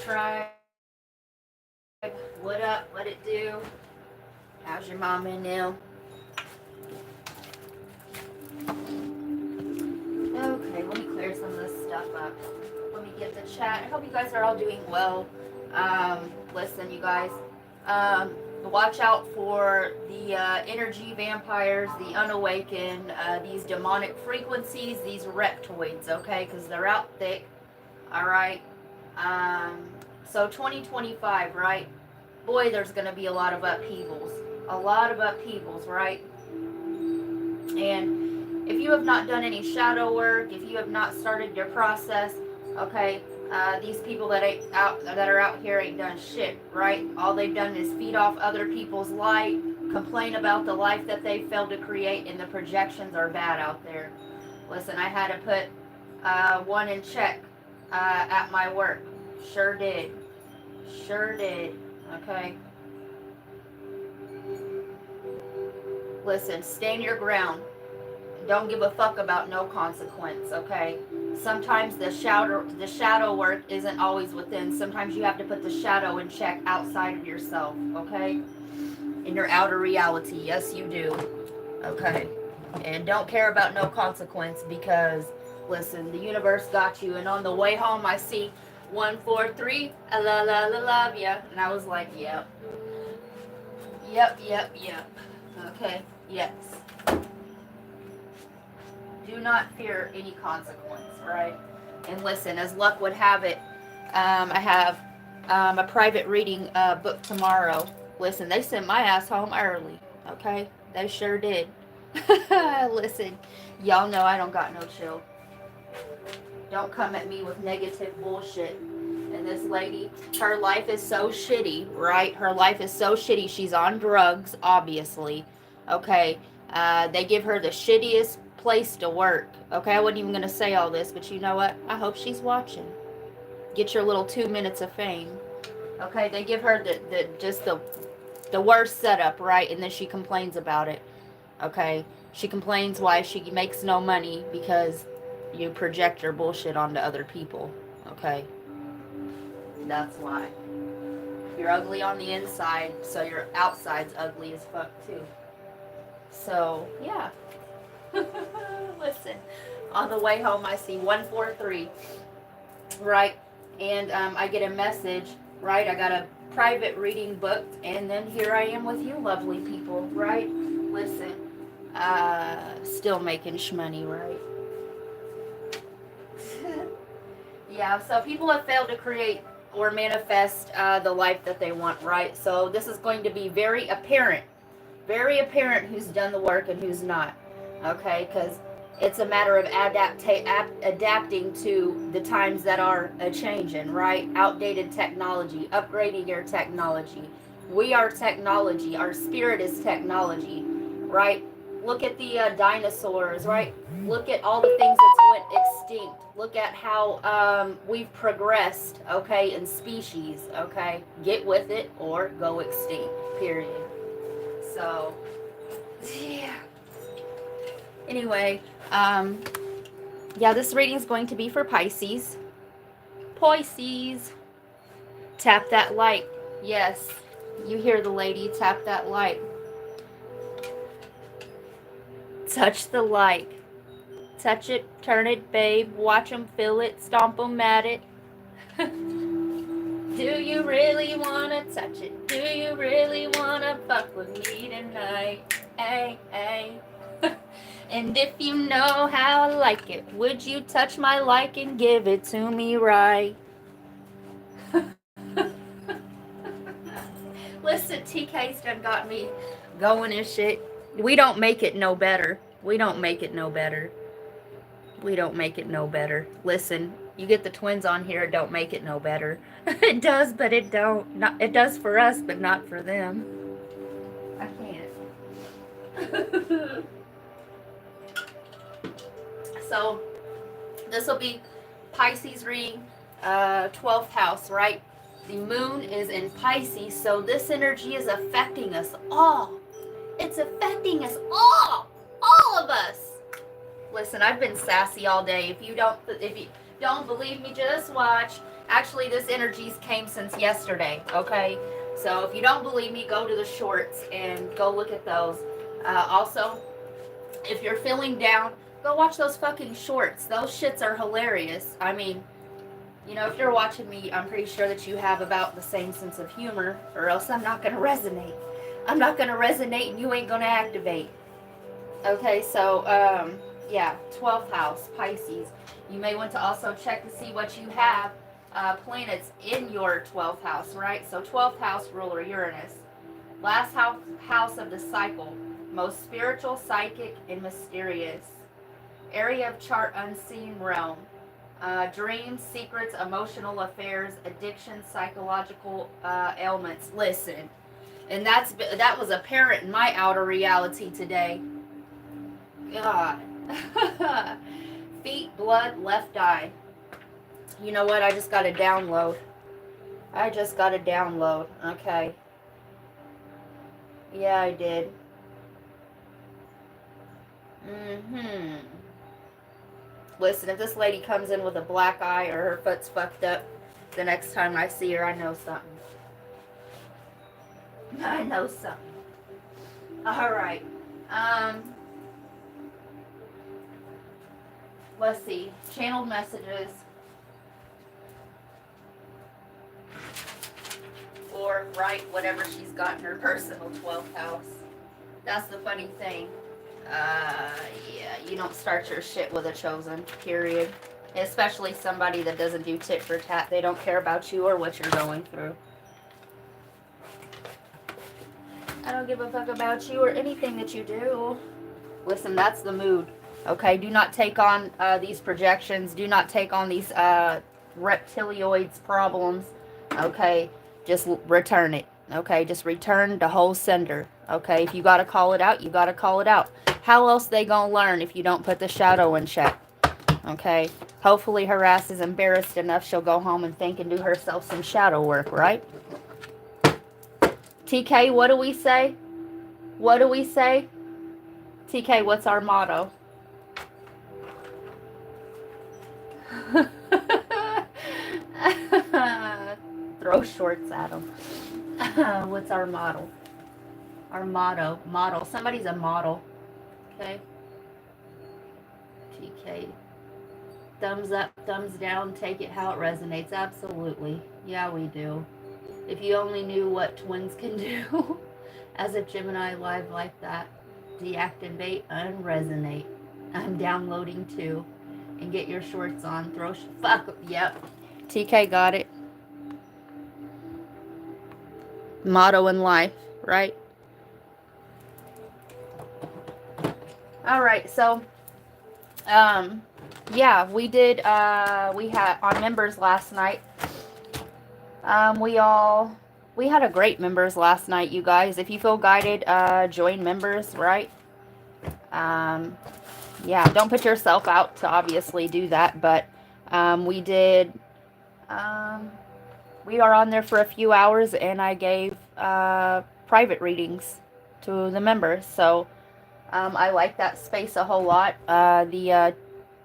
tribe? What up? What it do? How's your mama and them? Okay, let me clear some of this stuff up. Let me get the chat. I hope you guys are all doing well. Listen, you guys, watch out for the energy vampires, the unawakened, these demonic frequencies, these reptoids, okay? Because they're out thick, all right? So 2025, right? Boy, there's going to be a lot of upheavals. A lot of upheavals, right? And if you have not done any shadow work, if you have not started your process, okay, these people that are out here ain't done shit, right? All they've done is feed off other people's light, complain about the life that they failed to create, and the projections are bad out there. Listen, I had to put one in check at my work. Sure did. Sure did. Okay. Listen, stand your ground. Don't give a fuck about no consequence, okay? Sometimes the shadow work isn't always within. Sometimes you have to put the shadow in check outside of yourself, okay? In your outer reality. Yes, you do. Okay? And don't care about no consequence because, listen, the universe got you. And on the way home, I see 143, I love ya. And I was like, yep. Yep. Okay, yes. Do not fear any consequence, right? And listen, as luck would have it, I have a private reading booked tomorrow. Listen, they sent my ass home early, okay? They sure did. Listen, y'all know I don't got no chill. Don't come at me with negative bullshit. And this lady, her life is so shitty, right? Her life is so shitty. She's on drugs, obviously. Okay. They give her the shittiest place to work. Okay, I wasn't even going to say all this, but you know what? I hope she's watching. Get your little 2 minutes of fame. Okay, they give her the worst setup, right? And then she complains about it. Okay, she complains why she makes no money because you project your bullshit onto other people. Okay, that's why. You're ugly on the inside, so your outside's ugly as fuck too. So yeah. Listen, on the way home I see 143, right? And I get a message, right? I got a private reading booked, and then here I am with you lovely people, right? Listen, still making shmoney, right? Yeah, so people have failed to create or manifest the life that they want, right? So this is going to be very apparent who's done the work and who's not. Okay, because it's a matter of adapting to the times that are changing, right? Outdated technology, upgrading your technology. We are technology. Our spirit is technology, right? Look at the dinosaurs, right? Look at all the things that went extinct. Look at how we've progressed, okay, in species, okay? Get with it or go extinct, period. So, yeah. Anyway, yeah, this reading is going to be for Pisces. Pisces. Tap that like. Yes, you hear the lady. Tap that like. Touch the like. Touch it, turn it, babe. Watch them feel it, stomp them at it. Do you really want to touch it? Do you really want to fuck with me tonight? Hey, hey. And if you know how I like it, would you touch my like and give it to me right? Listen, TK's done got me going and shit. We don't make it no better. We don't make it no better. We don't make it no better. Listen, you get the twins on here, it don't make it no better. It does, but it don't. Not, it does for us, but not for them. I can't. So, this will be Pisces reading, 12th house, right? The moon is in Pisces, so this energy is affecting us all. It's affecting us all of us. Listen, I've been sassy all day. If you don't believe me, just watch. Actually, this energies came since yesterday, okay? So if you don't believe me, go to the shorts and go look at those. Also, if you're feeling down, go watch those fucking shorts. Those shits are hilarious. I mean, you know, if you're watching me, I'm pretty sure that you have about the same sense of humor, or else I'm not going to resonate. I'm not going to resonate and you ain't going to activate. Okay, so, yeah, 12th house, Pisces. You may want to also check to see what you have planets in your 12th house, right? So 12th house ruler, Uranus. Last house of the cycle. Most spiritual, psychic, and mysterious. Area of chart unseen realm. Dreams, secrets, emotional affairs, addiction, psychological ailments. Listen, and that was apparent in my outer reality today. God. Feet, blood, left eye. You know what? I just got a download. Okay. Yeah, I did. Listen, if this lady comes in with a black eye or her foot's fucked up, the next time I see her, I know something. I know something. All right. Let's see. Channeled messages. Or write whatever she's got in her personal 12th house. That's the funny thing. Yeah, you don't start your shit with a chosen, period. Especially somebody that doesn't do tit for tat. They don't care about you or what you're going through. I don't give a fuck about you or anything that you do. Listen, that's the mood. Okay, do not take on these projections. Do not take on these reptilioids problems. Okay, just return it. Okay, just return the whole sender. Okay, if you got to call it out, you got to call it out. How else they gonna learn if you don't put the shadow in check? Okay, hopefully her ass is embarrassed enough she'll go home and think and do herself some shadow work, right? TK, what do we say? What do we say? TK, what's our motto? Throw shorts at them. What's our model? Our motto. Model. Somebody's a model. Okay. TK. Thumbs up, thumbs down. Take it how it resonates. Absolutely. Yeah, we do. If you only knew what twins can do. As a Gemini live like that. Deactivate, unresonate. I'm downloading too. And get your shorts on. Throw fuck. Yep. TK got it. Motto in life, right? All right, so yeah, we did we had on members last night. We had a great members last night, you guys. If you feel guided, join members, right? Yeah, don't put yourself out to obviously do that, but we did we are on there for a few hours, and I gave private readings to the members. So I like that space a whole lot. The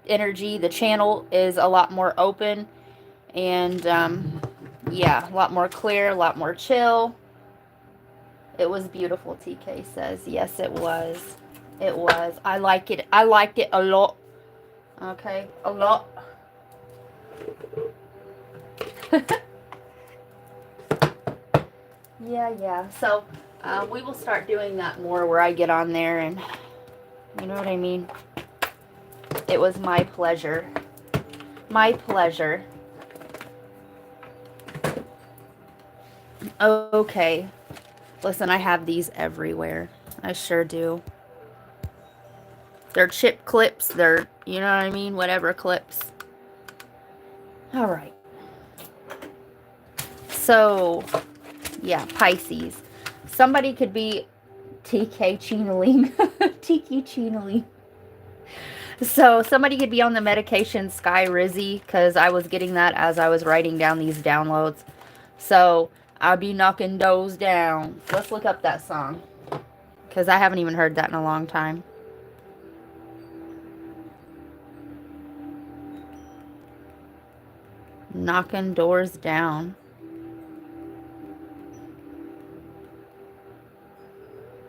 energy, the channel is a lot more open, and yeah, a lot more clear, a lot more chill. It was beautiful, TK says. Yes, it was. It was. I like it. I liked it a lot. Okay, a lot. Yeah. So we will start doing that more, where I get on there and, you know what I mean? It was my pleasure. My pleasure. Okay. Listen, I have these everywhere. I sure do. They're chip clips. They're, you know what I mean? Whatever clips. All right. So, yeah, Pisces. Somebody could be TK channeling. Tiki channeling. So, somebody could be on the medication Sky Rizzy, because I was getting that as I was writing down these downloads. So, I'll be knocking those down. Let's look up that song, because I haven't even heard that in a long time. Knocking doors down.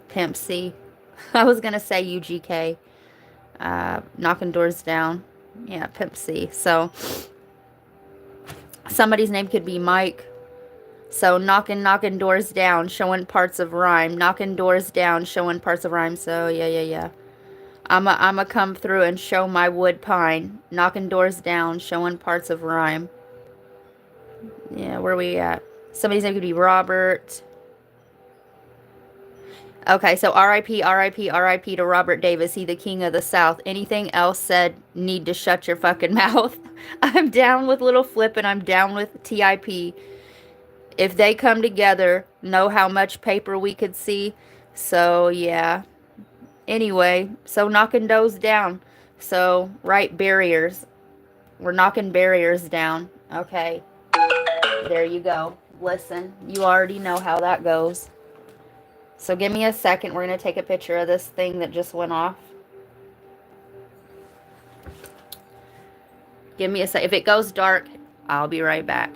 Pimp C. I was going to say UGK. Knocking doors down. Yeah, Pimp C. So somebody's name could be Mike. So knocking doors down, showing parts of rhyme. Knocking doors down, showing parts of rhyme. So yeah. I'ma come through and show my wood pine. Knocking doors down, showing parts of rhyme. Yeah, where are we at? Somebody's name could be Robert. Okay, so R.I.P., R.I.P., R.I.P. to Robert Davis, he the king of the South. Anything else said, need to shut your fucking mouth. I'm down with Little Flip and I'm down with TIP. If they come together, know how much paper we could see. So, yeah. Anyway, so knocking those down. So, right, barriers. We're knocking barriers down. Okay. There you go. Listen, you already know how that goes. So give me a second. We're going to take a picture of this thing that just went off. Give me a sec. If it goes dark, I'll be right back.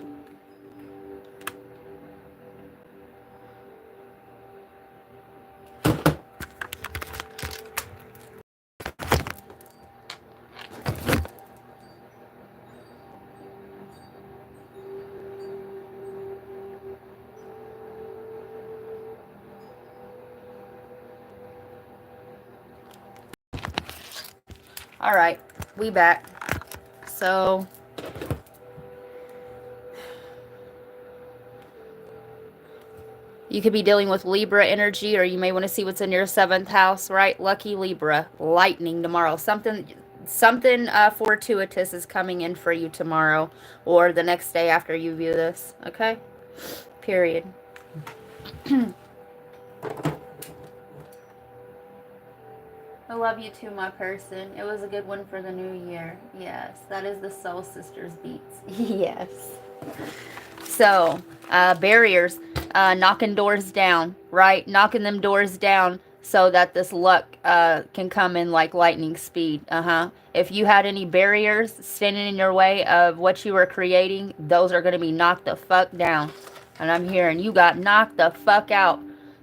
All right, we back. So you could be dealing with Libra energy, or you may want to see what's in your 7th house, right? Lucky Libra, lightning tomorrow. Something fortuitous is coming in for you tomorrow or the next day after you view this, okay? Period. I love you too, my person. It was a good one for the new year. Yes, that is the Soul Sisters beats. Yes. So, barriers, knocking doors down, right? Knocking them doors down so that this luck can come in like lightning speed. If you had any barriers standing in your way of what you were creating, those are going to be knocked the fuck down. And I'm hearing you got knocked the fuck out.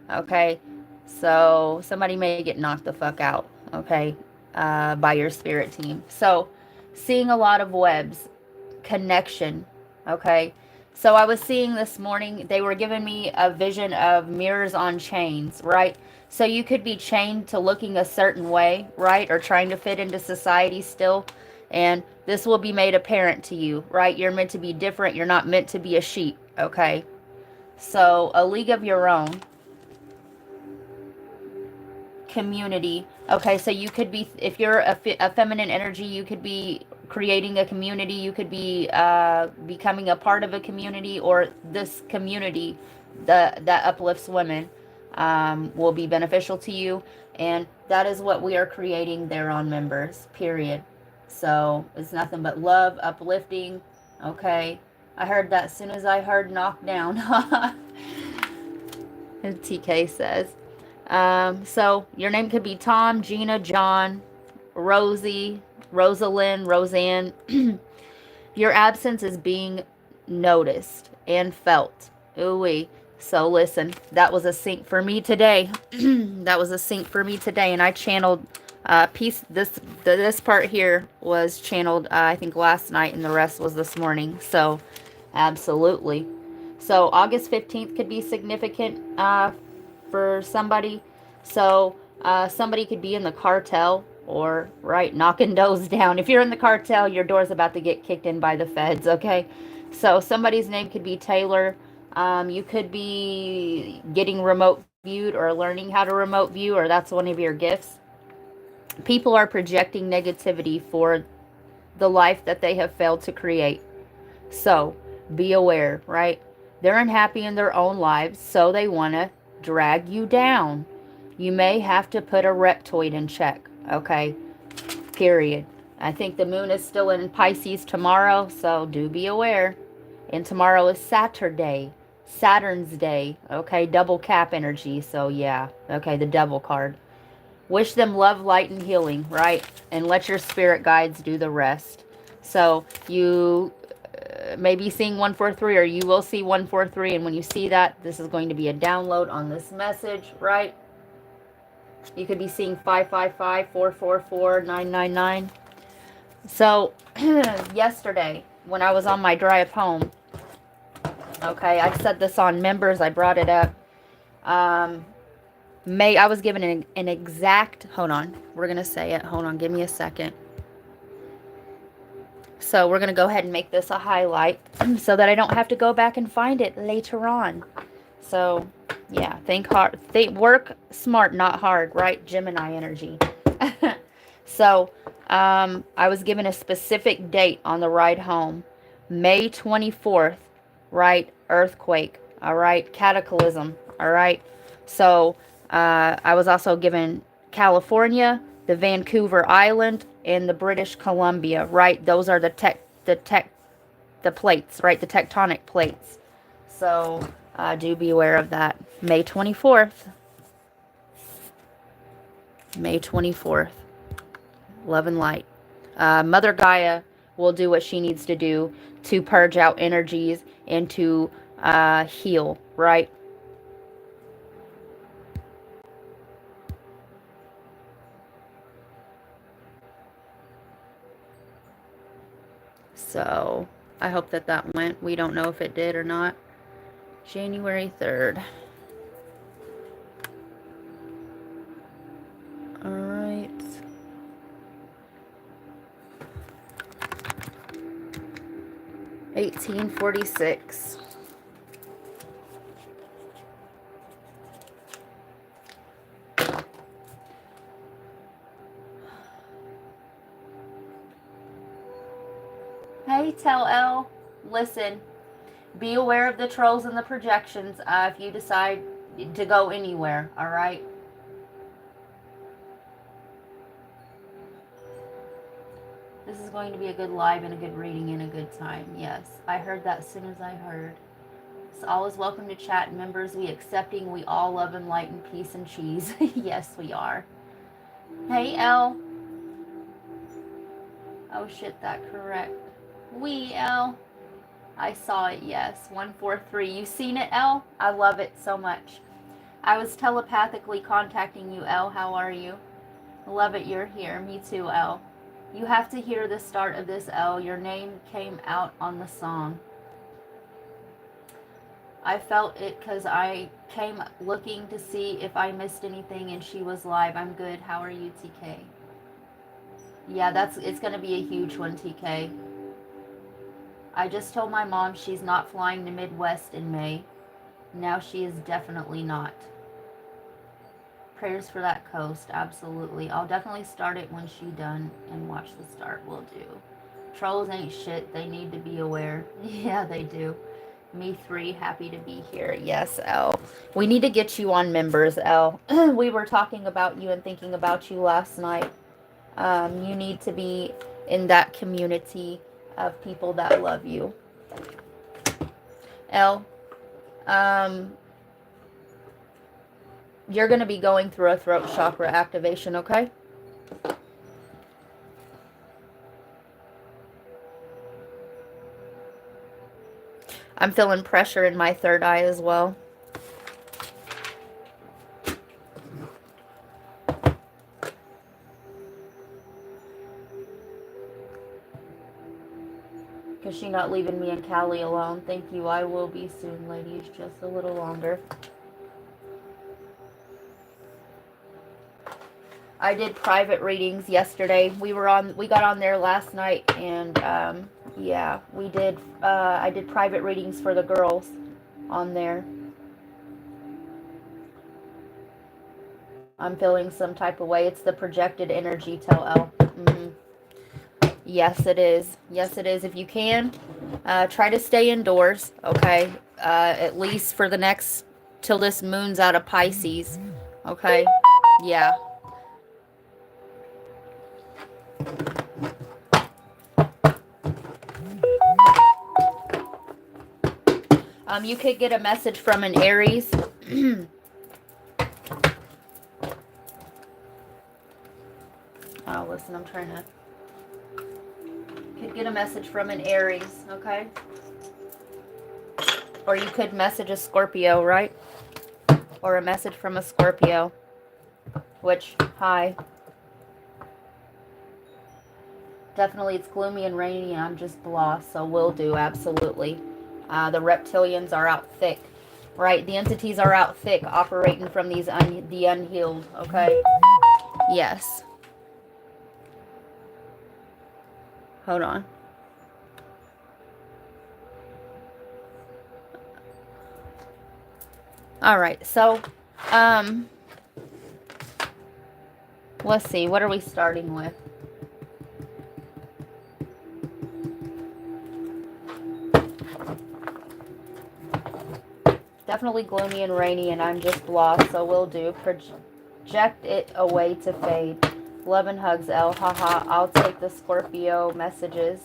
Okay? So, somebody may get knocked the fuck out. Okay? By your spirit team. So, seeing a lot of webs. Connection. Okay? So I was seeing this morning, they were giving me a vision of mirrors on chains, right? So you could be chained to looking a certain way, right? Or trying to fit into society still. And this will be made apparent to you, right? You're meant to be different. You're not meant to be a sheep, okay? So a league of your own. Community. Okay, so you could be, if you're a feminine energy, you could be creating a community. You could be becoming a part of a community, or this community that uplifts women will be beneficial to you. And that is what we are creating there on members, period. So it's nothing but love, uplifting. Okay, I heard that as soon as I heard knockdown. TK says. So your name could be Tom, Gina, John, Rosie, Rosalind, Roseanne. Your absence is being noticed and felt. Ooh-wee. So listen, that was a sync for me today. That was a sync for me today, and I channeled this part here was channeled I think last night, and the rest was this morning. So absolutely. So August 15th could be significant for somebody. So somebody could be in the cartel, or right, knocking doors down. If you're in the cartel, your door's about to get kicked in by the feds, okay? So somebody's name could be Taylor. You could be getting remote viewed or learning how to remote view, or that's one of your gifts. People are projecting negativity for the life that they have failed to create. So be aware, right? They're unhappy in their own lives, so they want to drag you down. You may have to put a reptoid in check, okay? Period. I think the moon is still in Pisces tomorrow, so do be aware. And tomorrow is Saturday, Saturn's day, okay? Double cap energy, so yeah, okay, the devil card. Wish them love, light, and healing, right? And let your spirit guides do the rest. So you maybe seeing 143, or you will see 143. And when you see that, this is going to be a download on this message, right? You could be seeing 555, 444, 999. So yesterday, when I was on my drive home, okay, I said this on members. I brought it up. I was given an exact, hold on, we're going to say it. Hold on, give me a second. So we're going to go ahead and make this a highlight so that I don't have to go back and find it later on. So, yeah, think hard. Work smart, not hard, right? Gemini energy. So, I was given a specific date on the ride home. May 24th, right? Earthquake, all right? Cataclysm, all right? So, I was also given California, the Vancouver Island, and the British Columbia, right? Those are the plates, right? The tectonic plates. So, do be aware of that. May 24th. May 24th. Love and light. Mother Gaia will do what she needs to do to purge out energies and to heal, right? So, I hope that went. We don't know if it did or not. January 3rd. All right. $18.46. Hey, Tell L, listen, be aware of the trolls and the projections if you decide to go anywhere, all right? This is going to be a good live and a good reading and a good time. Yes, I heard that as soon as I heard. So all is welcome to chat. Members, we accepting, we all love and light and peace and cheese. Yes, we are. Hey, L. Oh, shit, that correct. We, L. I saw it, yes. 143. You seen it, L? I love it so much. I was telepathically contacting you, L. How are you? Love it, you're here. Me too, L. You have to hear the start of this, L. Your name came out on the song. I felt it because I came looking to see if I missed anything and she was live. I'm good. How are you, TK? Yeah, it's going to be a huge one, TK. I just told my mom she's not flying to Midwest in May. Now she is definitely not. Prayers for that coast, absolutely. I'll definitely start it when she's done and watch the start. Will do. Trolls ain't shit. They need to be aware. Yeah, they do. Me 3, happy to be here. Yes, L. We need to get you on members, L. We were talking about you and thinking about you last night. You need to be in that community of people that love you. L. You're going to be going through a throat chakra activation, okay? I'm feeling pressure in my third eye as well. Because she's not leaving me and Callie alone. Thank you. I will be soon, ladies. Just a little longer. I did private readings yesterday. We got on there last night, and yeah, we did. I did private readings for the girls on there. I'm feeling some type of way. It's the projected energy, Tell L. Yes, it is. Yes, it is. If you can, try to stay indoors, okay? At least for the next, till this moon's out of Pisces, okay? Yeah. You could get a message from an Aries. Oh, listen, I'm trying to... Could get a message from an Aries, okay? Or you could message a Scorpio, right? Or a message from a Scorpio. Which, hi. Definitely it's gloomy and rainy and I'm just blah, so will do, absolutely. The reptilians are out thick, right? The entities are out thick, operating from these the unhealed, okay? Yes. Hold on. All right, so, let's see, what are we starting with? Definitely gloomy and rainy, and I'm just lost, so will do. Project it away to fade. Love and hugs, L. Haha. I'll take the Scorpio messages.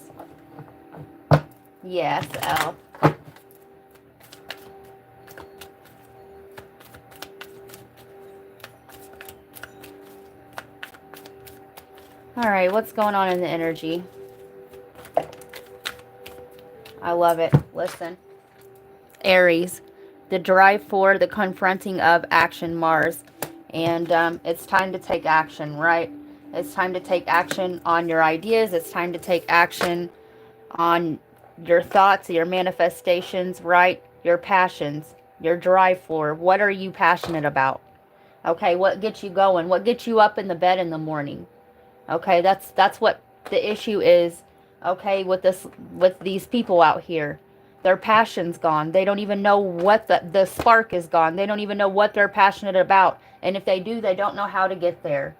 Yes, L. Alright, what's going on in the energy? I love it. Listen. Aries. The drive for, the confronting of action, Mars. And it's time to take action, right? It's time to take action on your ideas. It's time to take action on your thoughts, your manifestations, right? Your passions, your drive for. What are you passionate about? Okay, what gets you going? What gets you up in the bed in the morning? Okay, that's what the issue is. Okay, with these people out here. Their passion's gone. They don't even know what the spark is gone. They don't even know what they're passionate about. And if they do, they don't know how to get there.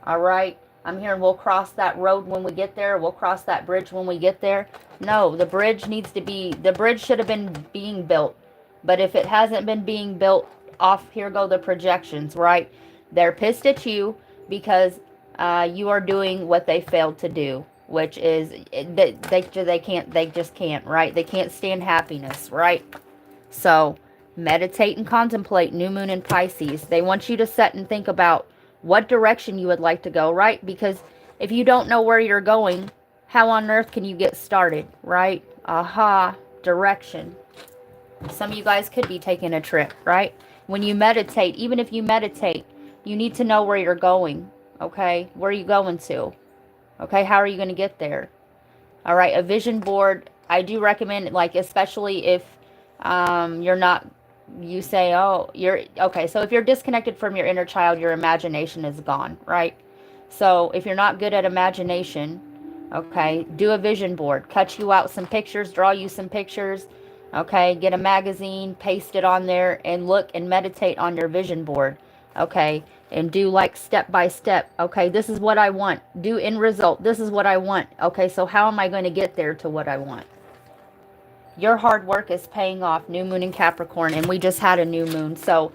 All right? I'm hearing we'll cross that road when we get there. We'll cross that bridge when we get there. No, the bridge should have been being built. But if it hasn't been being built, off here go the projections, right? They're pissed at you because you are doing what they failed to do, which is they just can't, right? They can't stand happiness, right? So meditate and contemplate new moon in Pisces. They want you to sit and think about what direction you would like to go, right? Because if you don't know where you're going, how on earth can you get started, right? Aha, direction. Some of you guys could be taking a trip, right? When you meditate, even if you meditate, you need to know where you're going, okay? Where are you going to? Okay, how are you going to get there? All right, a vision board, I do recommend, like, especially if you're not, you say, oh, okay, so if you're disconnected from your inner child, your imagination is gone, right? So if you're not good at imagination, okay, do a vision board. Cut you out some pictures, draw you some pictures, okay? Get a magazine, paste it on there, and look and meditate on your vision board, okay? And do like step by step, okay? This is what I want. Do end result. This is what I want, okay? So how am I going to get there to what I want? Your hard work is paying off. New moon in Capricorn, and we just had a new moon. So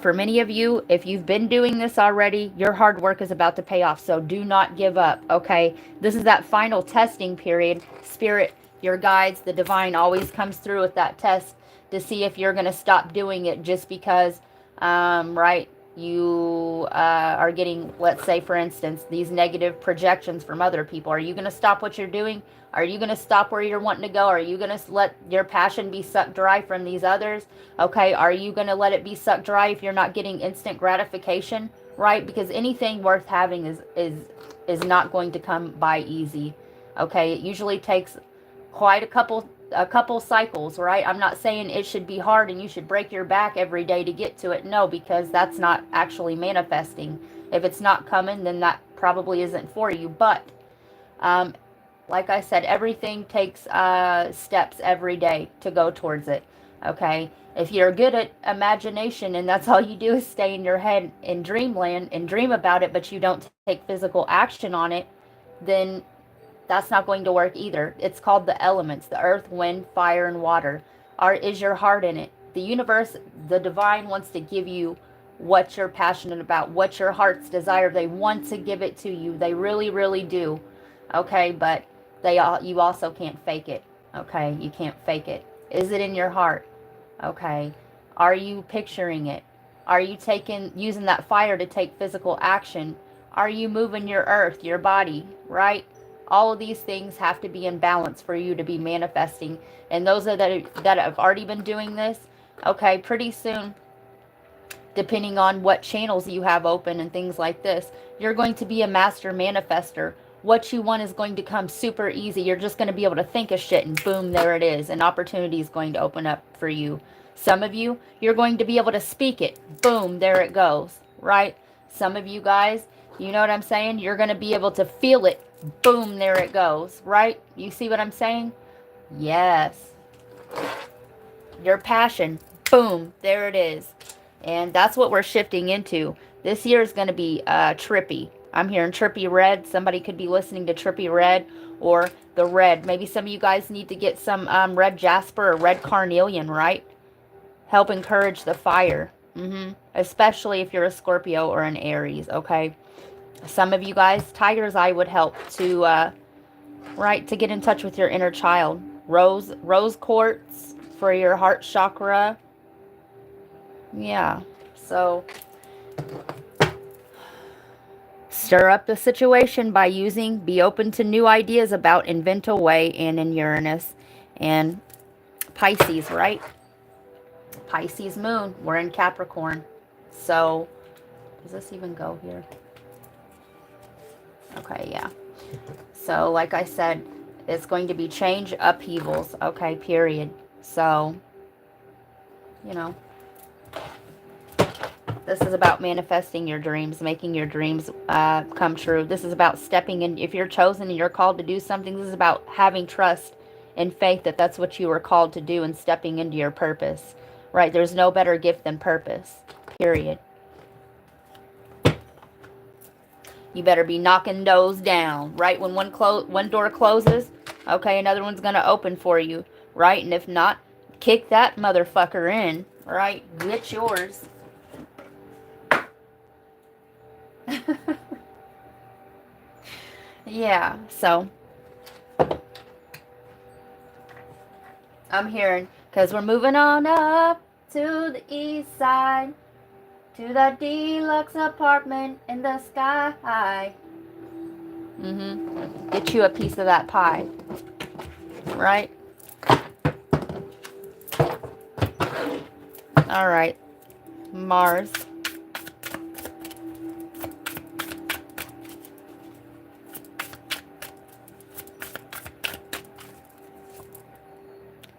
for many of you, if you've been doing this already, your hard work is about to pay off. So do not give up, okay? This is that final testing period. Spirit, your guides, the divine always comes through with that test to see if you're going to stop doing it just because, right, you are getting, let's say, for instance, these negative projections from other people. Are you going to stop what you're doing? Are you going to stop where you're wanting to go? Are you going to let your passion be sucked dry from these others? Okay, are you going to let it be sucked dry if you're not getting instant gratification, right? Because anything worth having is not going to come by easy. Okay, it usually takes quite a couple cycles, right? I'm not saying it should be hard and you should break your back every day to get to it. No, because that's not actually manifesting. If it's not coming, then that probably isn't for you. But like I said, everything takes steps every day to go towards it, okay? If you're good at imagination and that's all you do is stay in your head in dreamland and dream about it, but you don't take physical action on it, then that's not going to work either. It's called the elements, the earth, wind, fire, and water. Is your heart in it? The universe, the divine wants to give you what you're passionate about, what your heart's desire. They want to give it to you. They really, really do. Okay, but you also can't fake it. Okay, you can't fake it. Is it in your heart? Okay. Are you picturing it? Are you using that fire to take physical action? Are you moving your earth, your body, right? All of these things have to be in balance for you to be manifesting. And those that have already been doing this, okay, pretty soon, depending on what channels you have open and things like this, you're going to be a master manifester. What you want is going to come super easy. You're just going to be able to think of shit and boom, there it is. An opportunity is going to open up for you. Some of you, you're going to be able to speak it. Boom, there it goes, right? Some of you guys, you know what I'm saying? You're going to be able to feel it. Boom, there it goes, right? You see what I'm saying? Yes. Your passion. Boom, there it is. And that's what we're shifting into. This year is going to be trippy. I'm hearing trippy red. Somebody could be listening to trippy red or the red. Maybe some of you guys need to get some red jasper or red carnelian, right? Help encourage the fire. Especially if you're a Scorpio or an Aries, okay? Some of you guys, tiger's eye would help to, right, to get in touch with your inner child. Rose quartz for your heart chakra. Yeah, so stir up the situation by be open to new ideas about invent a way and in Uranus and Pisces, right? Pisces moon, we're in Capricorn. So, does this even go here? Okay, yeah. So, like I said, it's going to be change, upheavals, okay, period. So, you know, this is about manifesting your dreams, making your dreams come true. This is about stepping in. If you're chosen and you're called to do something, this is about having trust and faith that that's what you were called to do and stepping into your purpose, right? There's no better gift than purpose, period. You better be knocking those down, right? When one door closes, okay, another one's going to open for you, right? And if not, kick that motherfucker in, right? Get yours. Yeah, so I'm hearing, because we're moving on up to the east side, to that deluxe apartment in the sky. Get you a piece of that pie, right? All right, Mars.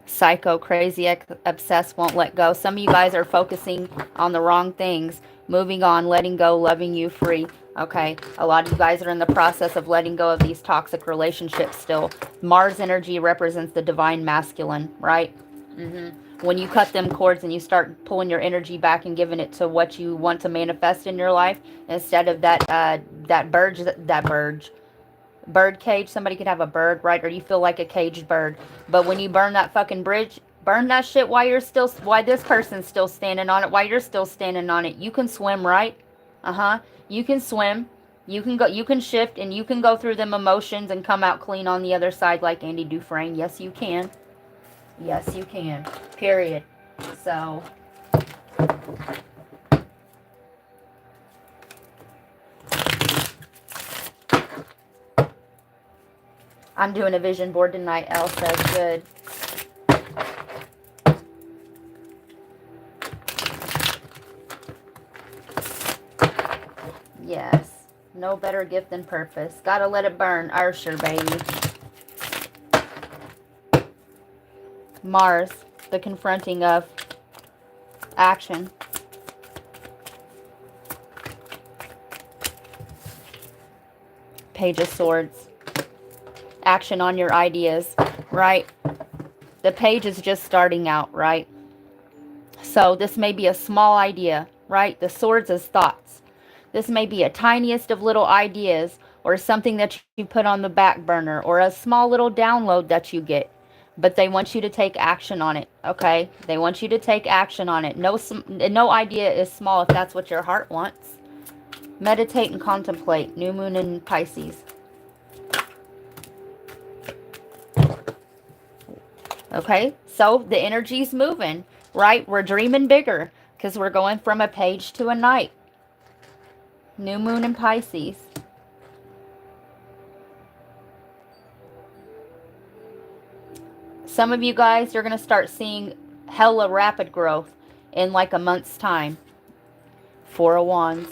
Psycho, crazy, obsessed, won't let go. Some of you guys are focusing on the wrong things. Moving on, letting go, loving you free. Okay, a lot of you guys are in the process of letting go of these toxic relationships still. Mars energy represents the divine masculine, right? When you cut them cords and you start pulling your energy back and giving it to what you want to manifest in your life, instead of that bird cage. Somebody could have a bird, right? Or you feel like a caged bird. But when you burn that fucking bridge, burn that shit while this person's still standing on it, while you're still standing on it. You can swim, right? You can swim. You can go, you can shift, and you can go through them emotions and come out clean on the other side like Andy Dufresne. Yes, you can. Yes, you can. Period. So I'm doing a vision board tonight, Elle says. Good. Yes. No better gift than purpose. Gotta let it burn. Ursher, baby. Mars, the confronting of action. Page of Swords. Action on your ideas, right? The page is just starting out, right? So this may be a small idea, right? The swords is thoughts. This may be a tiniest of little ideas or something that you put on the back burner or a small little download that you get. But they want you to take action on it, okay? They want you to take action on it. No idea is small if that's what your heart wants. Meditate and contemplate. New moon in Pisces. Okay, so the energy's moving, right? We're dreaming bigger because we're going from a page to a night. New moon in Pisces. Some of you guys, you're going to start seeing hella rapid growth in like a month's time. Four of Wands.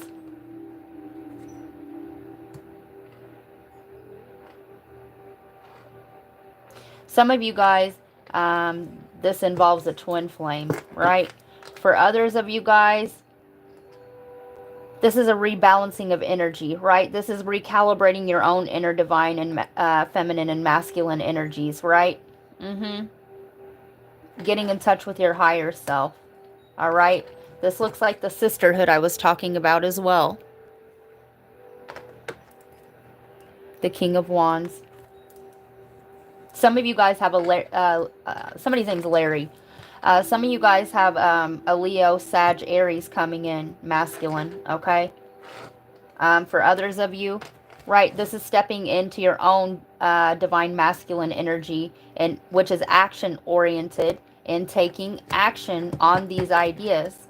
Some of you guys, this involves a twin flame, right? For others of you guys, this is a rebalancing of energy, right? This is recalibrating your own inner divine and feminine and masculine energies, right? Getting in touch with your higher self, all right? This looks like the sisterhood I was talking about as well. The King of Wands. Some of you guys have somebody's name's Larry. Some of you guys have a Leo, Sag, Aries coming in, masculine, okay? For others of you, right, this is stepping into your own divine masculine energy, and which is action-oriented and taking action on these ideas.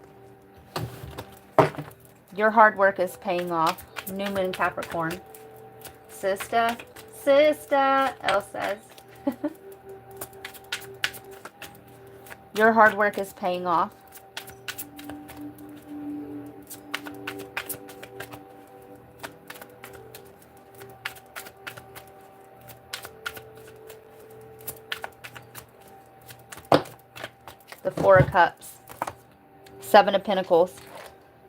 Your hard work is paying off. New Moon Capricorn. Sister, Elle says. Your hard work is paying off. The Four of Cups. Seven of Pentacles.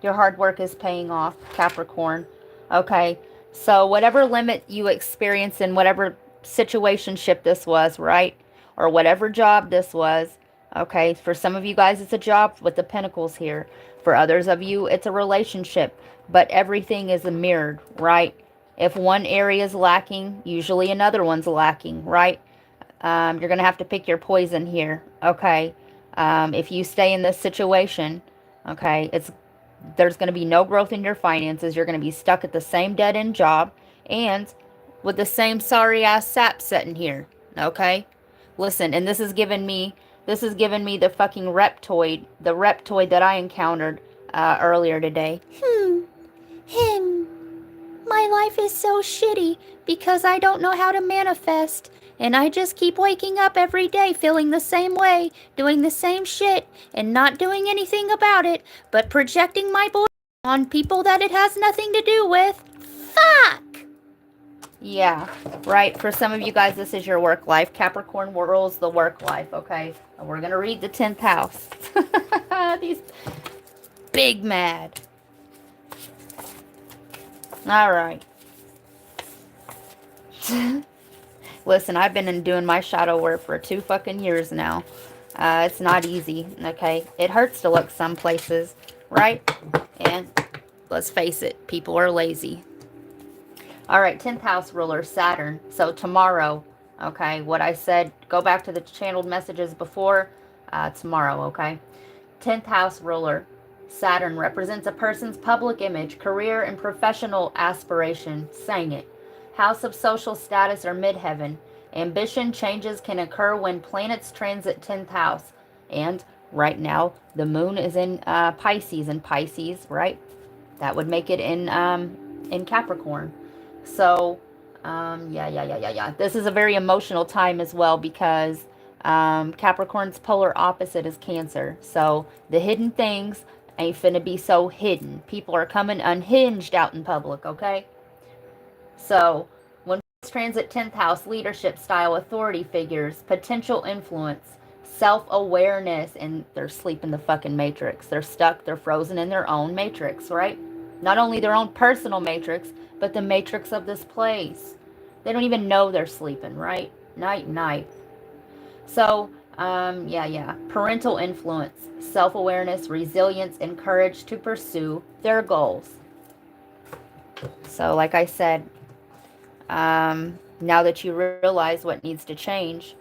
Your hard work is paying off, Capricorn. Okay, so whatever limit you experience in whatever situationship this was, right? Or whatever job this was, okay? For some of you guys, it's a job with the Pentacles here. For others of you, it's a relationship. But everything is mirrored, right? If one area is lacking, usually another one's lacking, right? You're going to have to pick your poison here, okay? If you stay in this situation, okay, there's going to be no growth in your finances. You're going to be stuck at the same dead-end job and with the same sorry-ass sap sitting here, okay? Listen, and this is giving me the fucking reptoid that I encountered earlier today. My life is so shitty because I don't know how to manifest. And I just keep waking up every day feeling the same way, doing the same shit, and not doing anything about it, but projecting my bullshit on people that it has nothing to do with. Fuck! Yeah, right. For some of you guys, this is your work life. Capricorn rules the work life, okay? And we're going to read the 10th house. These big mad. All right. Listen, I've been doing my shadow work for 2 fucking years now. It's not easy, okay? It hurts to look some places, right? And let's face it, people are lazy. All right, 10th house ruler, Saturn. So tomorrow, okay, what I said, go back to the channeled messages before, tomorrow, okay? 10th house ruler, Saturn represents a person's public image, career, and professional aspiration. Saying it. House of social status or midheaven. Ambition changes can occur when planets transit 10th house. And right now, the moon is in Pisces. And Pisces, right? That would make it in Capricorn. So, yeah. This is a very emotional time as well because Capricorn's polar opposite is Cancer. So, the hidden things ain't finna be so hidden. People are coming unhinged out in public, okay? So, when transit 10th house, leadership style, authority figures, potential influence, self-awareness, and they're asleep in the fucking matrix. They're stuck, they're frozen in their own matrix, right? Not only their own personal matrix, but the matrix of this place. They don't even know they're sleeping, right? Night. So, yeah. Parental influence, self-awareness, resilience, and courage to pursue their goals. So, like I said, now that you realize what needs to change,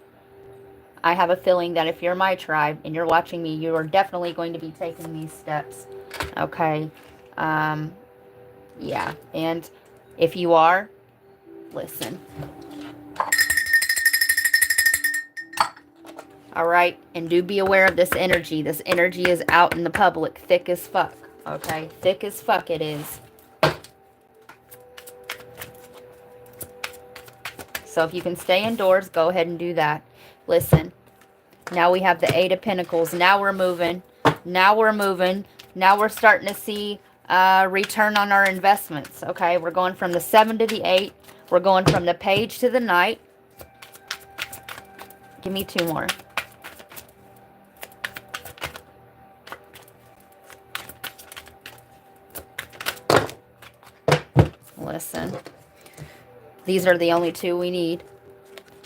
I have a feeling that if you're my tribe and you're watching me, you are definitely going to be taking these steps. Okay. Yeah. And if you are, listen. All right. And do be aware of this energy. This energy is out in the public, thick as fuck. Okay. Thick as fuck it is. So if you can stay indoors, go ahead and do that. Listen, Now we have the Eight of Pentacles. Now we're moving. Now we're moving. Now we're starting to see return on our investments. Okay, we're going from the 7 to the 8. We're going from the Page to the Knight. Give me 2 more. Listen. These are the only 2 we need.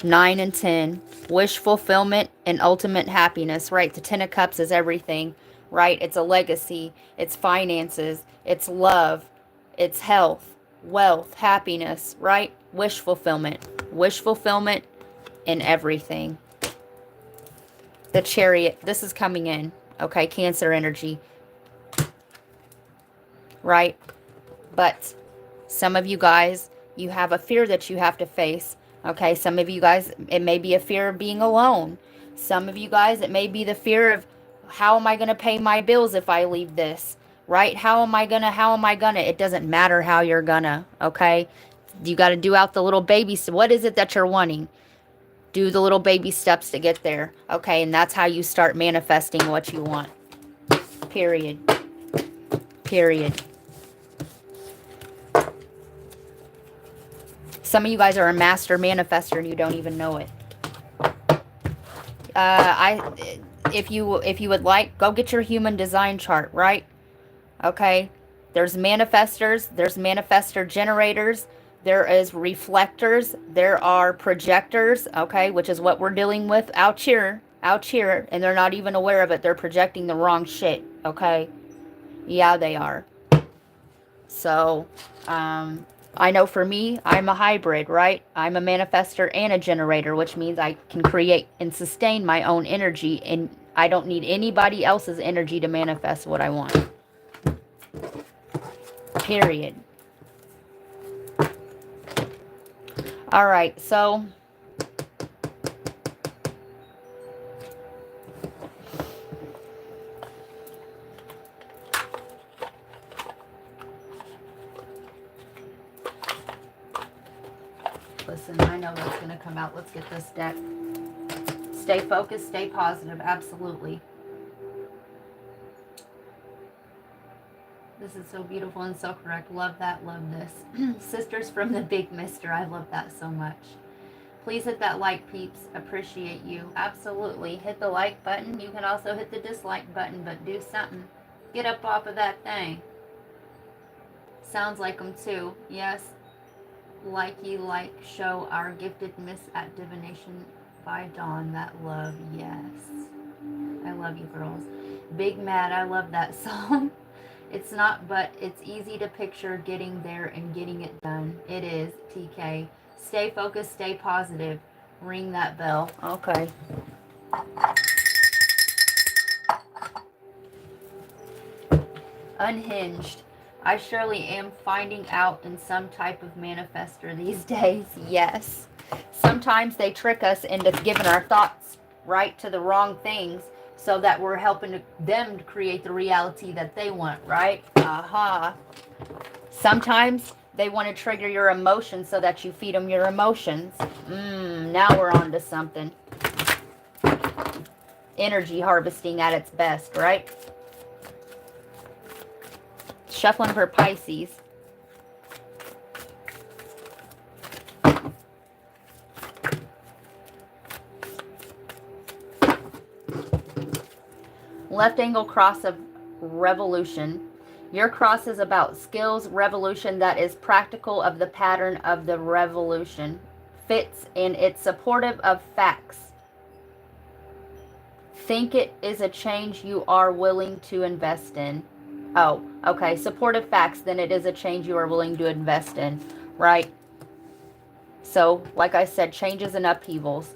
9 and 10. Wish fulfillment and ultimate happiness, right? The 10 of Cups is everything, right? It's a legacy. It's finances. It's love. It's health, wealth, happiness, right? Wish fulfillment. Wish fulfillment in everything. The Chariot. This is coming in. Okay, Cancer energy. Right? But some of you guys, you have a fear that you have to face. Okay, some of you guys, it may be a fear of being alone. Some of you guys, it may be the fear of, how am I going to pay my bills if I leave this? Right? How am I going to? It doesn't matter how you're going to, okay? You got to do out the little baby steps. What is it that you're wanting? Do the little baby steps to get there, okay? And that's how you start manifesting what you want. Period. Period. Some of you guys are a master manifester and you don't even know it. If you would like, go get your human design chart, right? Okay. There's manifestors, there's manifestor generators, there is reflectors, there are projectors, okay, which is what we're dealing with out here, and they're not even aware of it. They're projecting the wrong shit, okay? Yeah, they are. So, I know for me, I'm a hybrid, right? I'm a manifestor and a generator, which means I can create and sustain my own energy, and I don't need anybody else's energy to manifest what I want. Period. All right, so listen, I know that's going to come out. Let's get this deck. Stay focused, stay positive. Absolutely. This is so beautiful and so correct. Love that. Love this. Sisters from the Big Mister. I love that so much. Please hit that like, peeps. Appreciate you. Absolutely. Hit the like button. You can also hit the dislike button, but do something. Get up off of that thing. Sounds like them too. Yes. Like, show our gifted miss at divination by dawn. That love. Yes. I love you, girls. Big Mad. I love that song. It's not, but it's easy to picture getting there and getting it done. It is, TK. Stay focused, stay positive. Ring that bell. Okay. Unhinged. I surely am finding out in some type of manifestor these days. Yes. Sometimes they trick us into giving our thoughts right to the wrong things, so that we're helping them to create the reality that they want, right? Aha. Sometimes they want to trigger your emotions so that you feed them your emotions. Now we're on to something. Energy harvesting at its best, right? Shuffling for Pisces. Left angle cross of revolution. Your cross is about skills, revolution that is practical of the pattern of the revolution. Fits and it's supportive of facts. Think it is a change you are willing to invest in. Oh, okay. Supportive facts, then it is a change you are willing to invest in, right? So, like I said, changes and upheavals.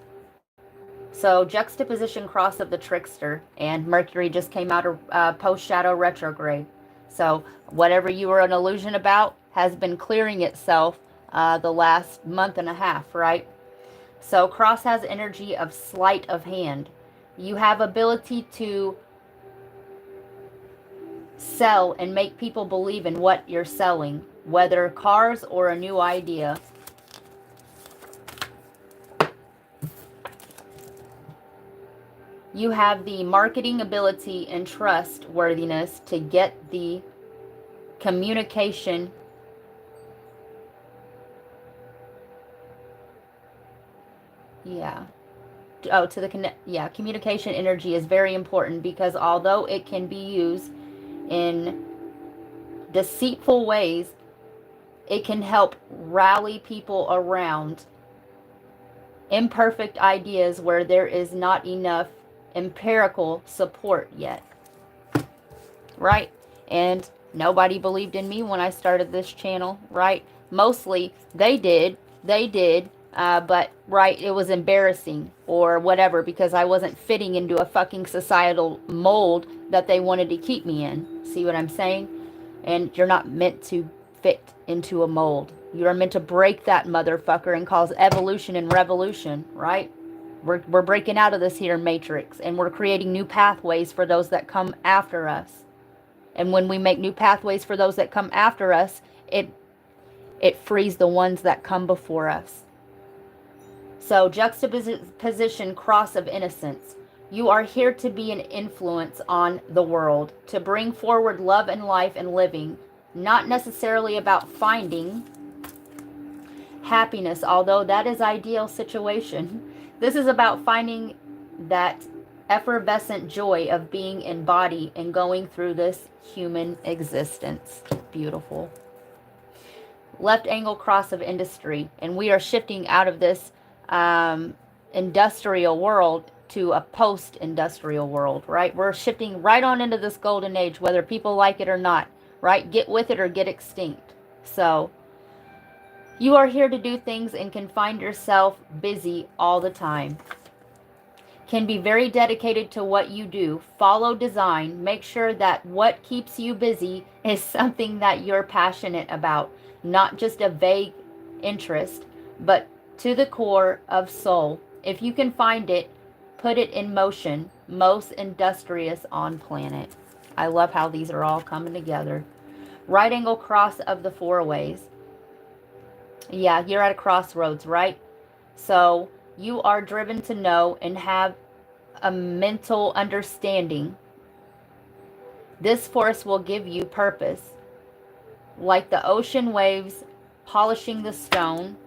So, juxtaposition cross of the trickster, and Mercury just came out of post-shadow retrograde. So, whatever you were an illusion about has been clearing itself the last month and a half, right? So, cross has energy of sleight of hand. You have ability to sell and make people believe in what you're selling, whether cars or a new idea. You have the marketing ability and trustworthiness to get the communication. Yeah. Oh, to the connect. Yeah, communication energy is very important because although it can be used in deceitful ways, it can help rally people around imperfect ideas where there is not enough empirical support yet. Right? And nobody believed in me when I started this channel, right? Mostly they did, but right, it was embarrassing or whatever because I wasn't fitting into a fucking societal mold that they wanted to keep me in. See what I'm saying? And you're not meant to fit into a mold. You are meant to break that motherfucker and cause evolution and revolution, right? We're breaking out of this here matrix and we're creating new pathways for those that come after us. And when we make new pathways for those that come after us, it frees the ones that come before us. So juxtaposition, cross of innocence. You are here to be an influence on the world, to bring forward love and life and living, not necessarily about finding happiness, although that is ideal situation. This is about finding that effervescent joy of being in body and going through this human existence. Beautiful. Left angle cross of industry, and we are shifting out of this industrial world to a post-industrial world, right? We're shifting right on into this golden age, whether people like it or not, right? Get with it or get extinct. So you are here to do things and can find yourself busy all the time. Can be very dedicated to what you do. Follow design. Make sure that what keeps you busy is something that you're passionate about, not just a vague interest, but to the core of soul. If you can find it, put it in motion. Most industrious on planet. I love how these are all coming together. Right angle cross of the four ways. Yeah, you're at a crossroads, right? So you are driven to know and have a mental understanding. This force will give you purpose. Like the ocean waves polishing the stone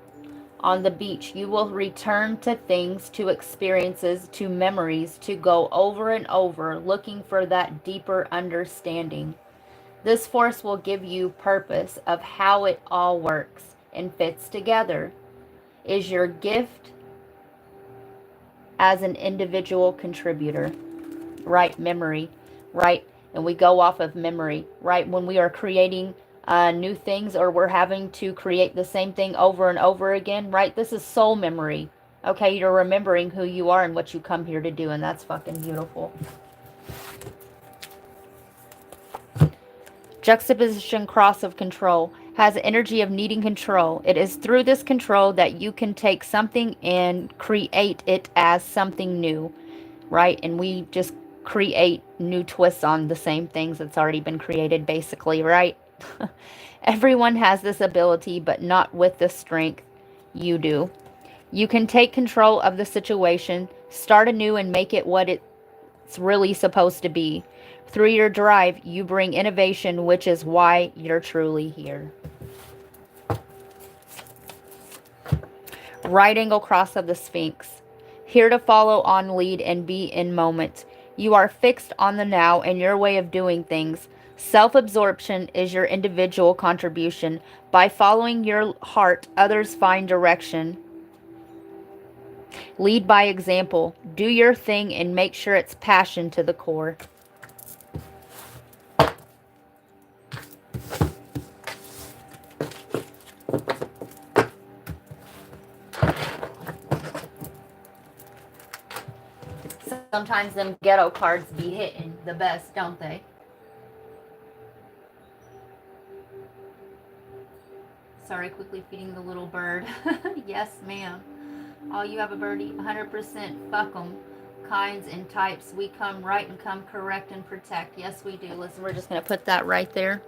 on the beach, you will return to things, to experiences, to memories, to go over and over, looking for that deeper understanding. This force will give you purpose of how it all works and fits together. Is your gift as an individual contributor, right? Memory, right? And we go off of memory, right? When we are creating new things or we're having to create the same thing over and over again, right? This is soul memory. Okay, you're remembering who you are and what you come here to do, and that's fucking beautiful. Juxtaposition cross of control has the energy of needing control. It is through this control that you can take something and create it as something new, right? And we just create new twists on the same things that's already been created, basically, right? Everyone has this ability, but not with the strength you do. You can take control of the situation, start anew, and make it what it's really supposed to be. Through your drive, you bring innovation, which is why you're truly here. Right angle cross of the Sphinx. Here to follow on lead and be in moment. You are fixed on the now and your way of doing things. Self-absorption is your individual contribution. By following your heart, others find direction. Lead by example. Do your thing and make sure it's passion to the core. Sometimes them ghetto cards be hitting the best, don't they? Sorry, quickly feeding the little bird. Yes, ma'am. Oh, you have a birdie? 100%. Fuck them. Kinds and types. We come right and come correct and protect. Yes, we do. Listen, we're just going to put that right there.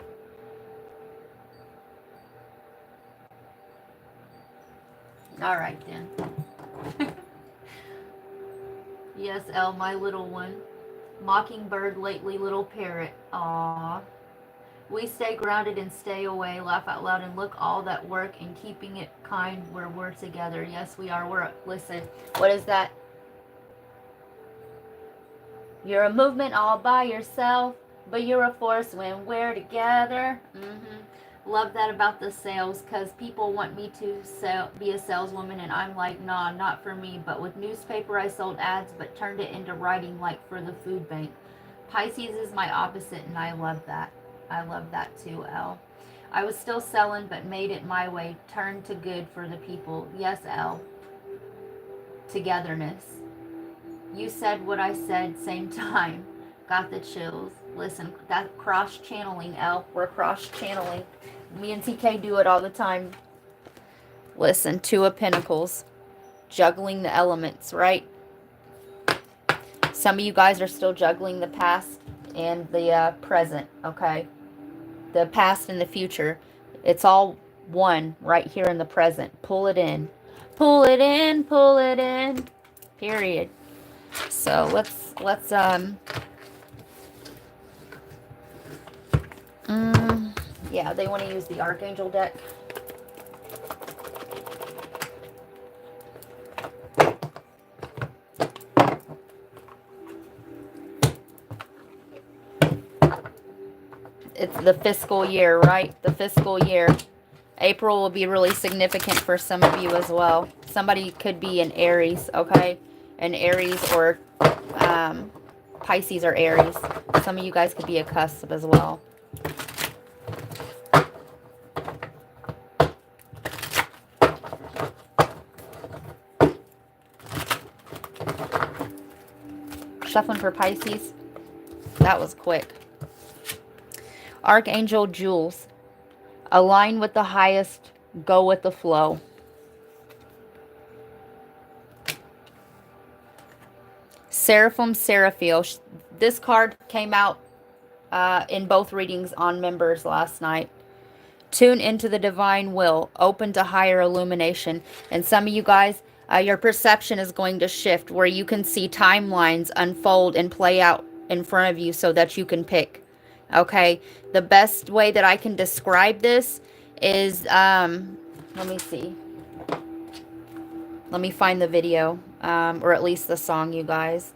All right, then. Yes, Elle, my little one. Mockingbird lately, little parrot. Aww. We stay grounded and stay away, laugh out loud, and look all that work and keeping it kind where we're together. Yes, we are. Listen, what is that? You're a movement all by yourself, but you're a force when we're together. Love that about the sales, because people want me to be a saleswoman, and I'm like, nah, not for me. But with newspaper, I sold ads, but turned it into writing, like for the food bank. Pisces is my opposite, and I love that. I love that too, Elle. I was still selling, but made it my way. Turned to good for the people. Yes, Elle. Togetherness. You said what I said, same time. Got the chills. Listen, that cross-channeling, Elle. We're cross-channeling. Me and TK do it all the time. Listen, Two of Pentacles. Juggling the elements, right? Some of you guys are still juggling the past and the present, okay? The past and the future. It's all one right here in the present. Pull it in. Pull it in, pull it in. Period. So let's yeah, they want to use the Archangel deck. It's the fiscal year, right? The fiscal year. April will be really significant for some of you as well. Somebody could be an Aries, okay? An Aries or Pisces or Aries. Some of you guys could be a cusp as well. Shuffling for Pisces. That was quick. Archangel Jules. Align with the highest. Go with the flow. Seraphim Seraphiel. This card came out in both readings on members last night. Tune into the divine will. Open to higher illumination. And some of you guys, your perception is going to shift where you can see timelines unfold and play out in front of you so that you can pick. Okay? The best way that I can describe this is, let me see. Let me find the video, or at least the song, you guys.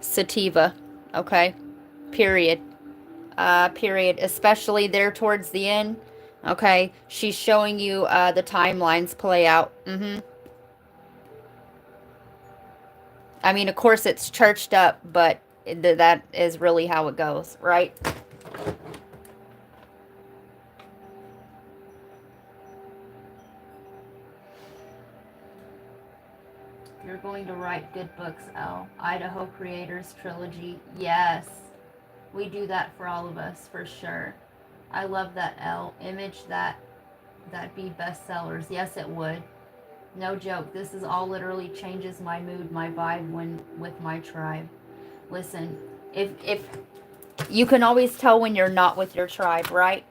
Sativa, okay? Period. Period. Especially there towards the end, okay? She's showing you the timelines play out. I mean, of course, it's churched up, but that is really how it goes, right? You're going to write good books, Elle. Idaho Creators Trilogy. Yes. We do that for all of us, for sure. I love that, Elle. Image that'd be bestsellers. Yes, it would. No joke. This is all literally changes my mood, my vibe when with my tribe. Listen, if you can always tell when you're not with your tribe, right?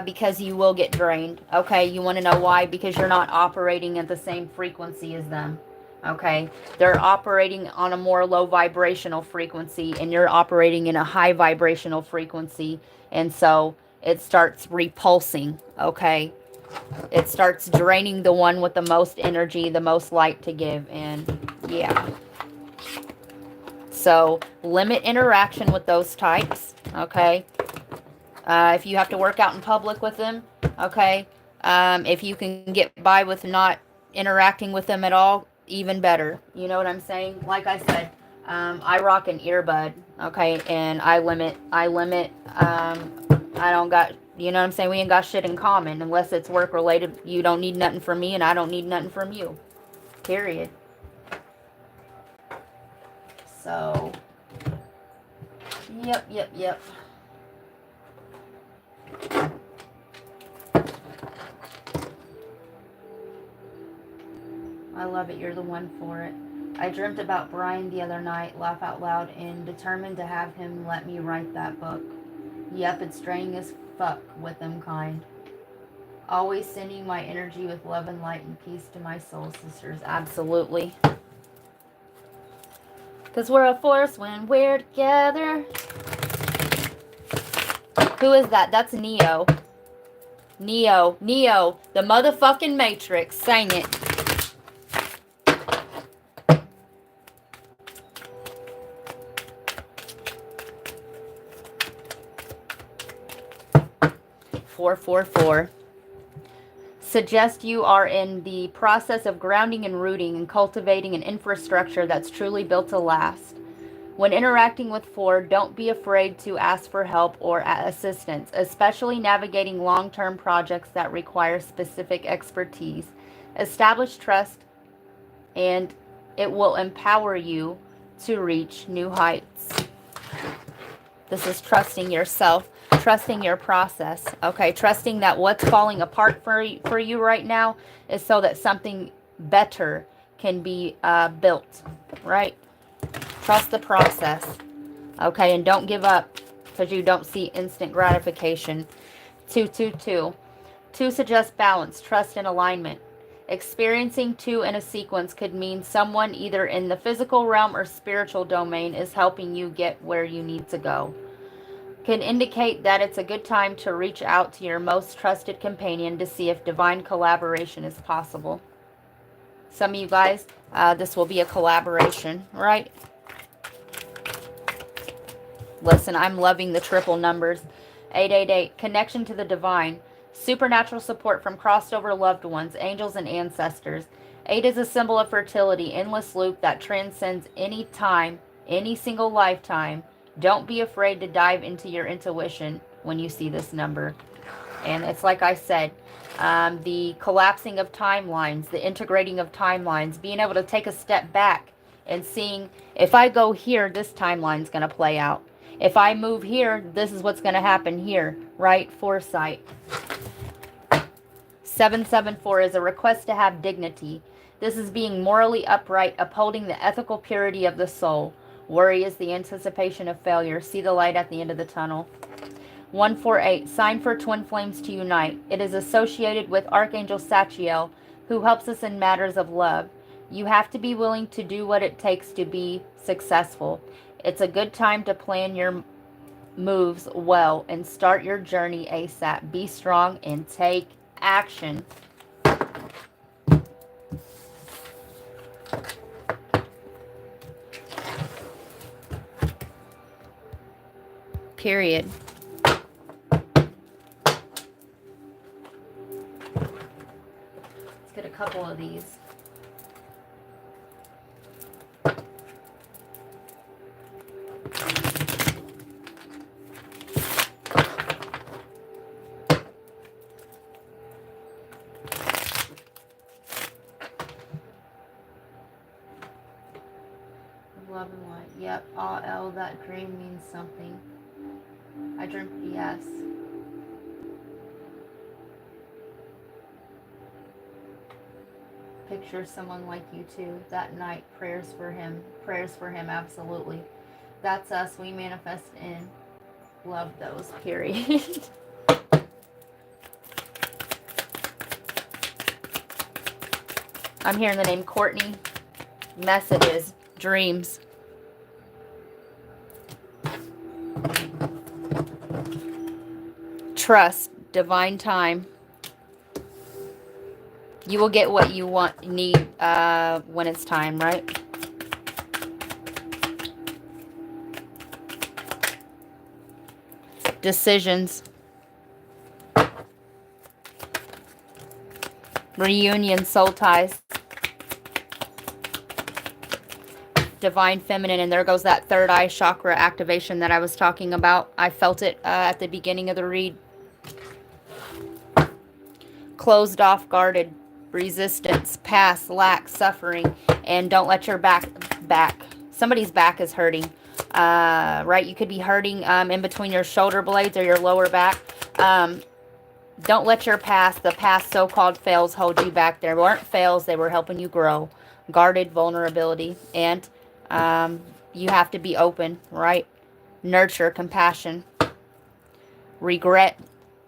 Because you will get drained. Okay, you want to know why? Because you're not operating at the same frequency as them. Okay, they're operating on a more low vibrational frequency, and you're operating in a high vibrational frequency, and so it starts repulsing. Okay, it starts draining the one with the most energy, the most light to give, and yeah. So limit interaction with those types. Okay. If you have to work out in public with them, okay. If you can get by with not interacting with them at all, even better. You know what I'm saying? Like I said, I rock an earbud, okay, and I limit. I don't got, you know what I'm saying? We ain't got shit in common unless it's work related. You don't need nothing from me, and I don't need nothing from you. Period. So, yep. I love it. You're the one for it. I dreamt about Brian the other night, laugh out loud, and determined to have him let me write that book. Yep, it's draining as fuck with them kind. Always sending my energy with love and light and peace to my soul sisters. Absolutely. Because we're a force when we're together. Who is that? That's Neo. Neo. Neo. The motherfucking Matrix. Sang it. Four, 4, 4. Suggest you are in the process of grounding and rooting and cultivating an infrastructure that's truly built to last. When interacting with 4, don't be afraid to ask for help or assistance, especially navigating long-term projects that require specific expertise. Establish trust, and it will empower you to reach new heights. This is trusting yourself, trusting your process, okay? Trusting that what's falling apart for you right now is so that something better can be built, right? Trust the process, okay? And don't give up because you don't see instant gratification. 2, 2, 2. 2 suggests balance, trust, and alignment. Experiencing 2 in a sequence could mean someone either in the physical realm or spiritual domain is helping you get where you need to go. Can indicate that it's a good time to reach out to your most trusted companion to see if divine collaboration is possible. Some of you guys, this will be a collaboration, right? Listen, I'm loving the triple numbers. 888, connection to the divine. Supernatural support from crossed over loved ones, angels, and ancestors. 8 is a symbol of fertility, endless loop that transcends any time, any single lifetime. Don't be afraid to dive into your intuition when you see this number. And it's like I said, the collapsing of timelines, the integrating of timelines, being able to take a step back and seeing, if I go here, this timeline's going to play out. If I move here, this is what's going to happen here, right? Foresight. 774 is a request to have dignity. This is being morally upright, upholding the ethical purity of the soul. Worry is the anticipation of failure. See the light at the end of the tunnel. 148, sign for twin flames to unite. It is associated with Archangel Sachiel, who helps us in matters of love. You have to be willing to do what it takes to be successful. It's a good time to plan your moves well and start your journey ASAP. Be strong and take action. Period. Let's get a couple of these. Love and light. Yep, L, that dream means something. I dreamt, yes. Picture someone like you too. That night, prayers for him. Prayers for him, absolutely. That's us. We manifest in. Love those, period. I'm hearing the name Courtney. Messages. Dreams. Trust. Divine time. You will get what you need when it's time, right? Decisions. Reunion, soul ties. Divine feminine, and there goes that third eye chakra activation that I was talking about. I felt it at the beginning of the read. Closed off, guarded, resistance, past, lack, suffering, and don't let your back. Somebody's back is hurting, right? You could be hurting in between your shoulder blades or your lower back. Don't let your past, the past so-called fails, hold you back. There weren't fails. They were helping you grow. Guarded vulnerability. And you have to be open, right? Nurture, compassion. Regret,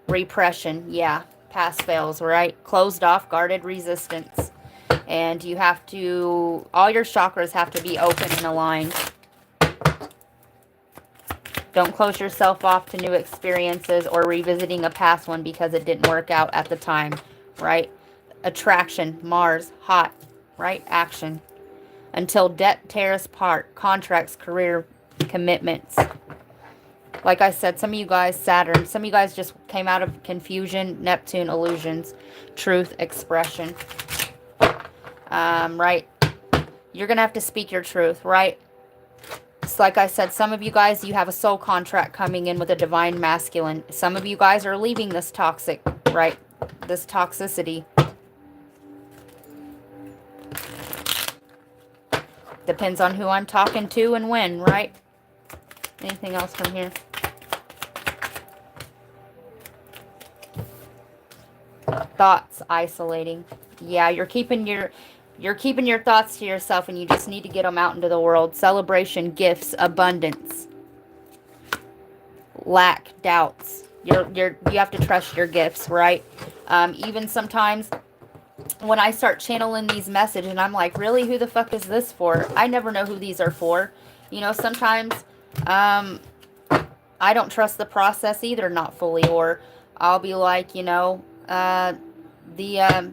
repression. Yeah, past fails, right? Closed off, guarded resistance. And you have to, all your chakras have to be open and aligned. Don't close yourself off to new experiences or revisiting a past one because it didn't work out at the time, right? Attraction, Mars, hot, right? Action. Until debt tears apart, contracts, career, commitments. Like I said, some of you guys, Saturn, some of you guys just came out of confusion, Neptune, illusions, truth, expression. Right? You're going to have to speak your truth, right? It's like I said, some of you guys, you have a soul contract coming in with a divine masculine. Some of you guys are leaving this toxic, right? This toxicity. Depends on who I'm talking to and when, right? Anything else from here? Thoughts isolating. Yeah, you're keeping your thoughts to yourself, and you just need to get them out into the world. Celebration, gifts, abundance. Lack, doubts. You have to trust your gifts, right? Even sometimes when I start channeling these messages and I'm like, really, who the fuck is this for? I never know who these are for. You know, sometimes I don't trust the process either, not fully, or I'll be like, you know,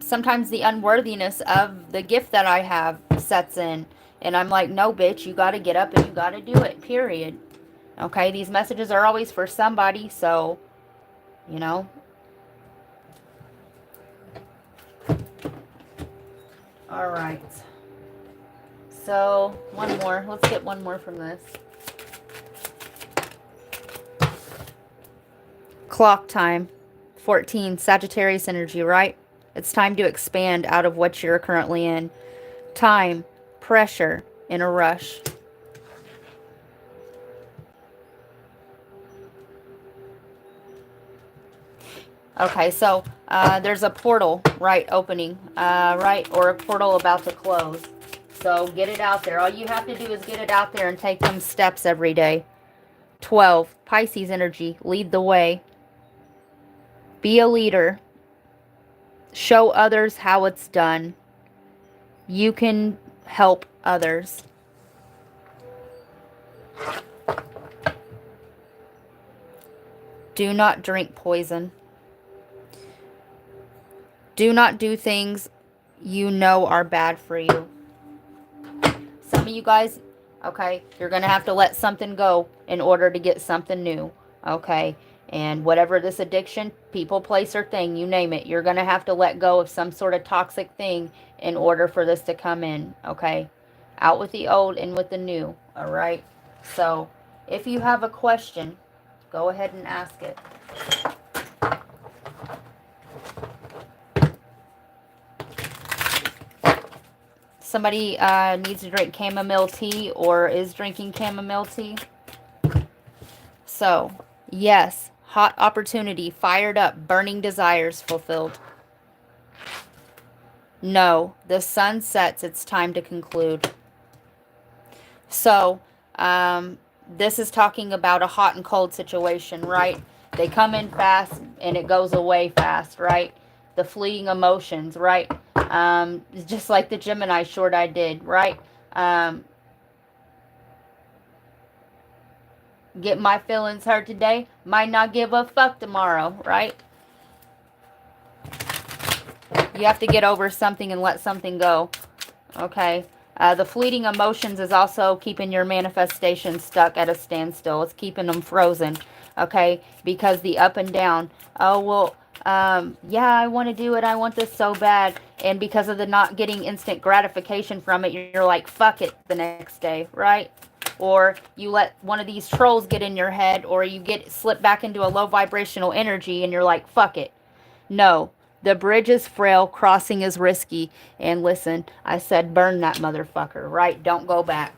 sometimes the unworthiness of the gift that I have sets in, and I'm like, no, bitch, you got to get up and you got to do it, period. Okay, these messages are always for somebody, so, you know. All right. So, one more. Let's get one more from this. Clock time. 14, Sagittarius energy, right? It's time to expand out of what you're currently in. Time, pressure, in a rush. Okay, so there's a portal, right, opening, right, or a portal about to close. So get it out there. All you have to do is get it out there and take them steps every day. 12, Pisces energy, lead the way. Be a leader. Show others how it's done. You can help others. Do not drink poison. Do not do things you know are bad for you. Some of you guys, okay, you're going to have to let something go in order to get something new, okay? And whatever this addiction, people, place, or thing, you name it, you're going to have to let go of some sort of toxic thing in order for this to come in, okay? Out with the old, in with the new, all right? So, if you have a question, go ahead and ask it. Somebody needs to drink chamomile tea or is drinking chamomile tea. So, yes, hot opportunity, fired up, burning desires fulfilled. No, the sun sets, it's time to conclude. So, this is talking about a hot and cold situation, right? They come in fast and it goes away fast, right? The fleeting emotions, right? Just like the Gemini short I did, right? Get my feelings hurt today, might not give a fuck tomorrow, right? You have to get over something and let something go, okay? The fleeting emotions is also keeping your manifestation stuck at a standstill. It's keeping them frozen, okay? Because the up and down, oh, well, yeah, I want to do it. I want this so bad. And because of the not getting instant gratification from it, you're like, fuck it the next day, right? Or you let one of these trolls get in your head, or you slip back into a low vibrational energy and you're like, fuck it. No, the bridge is frail, crossing is risky. And listen, I said burn that motherfucker, right? Don't go back.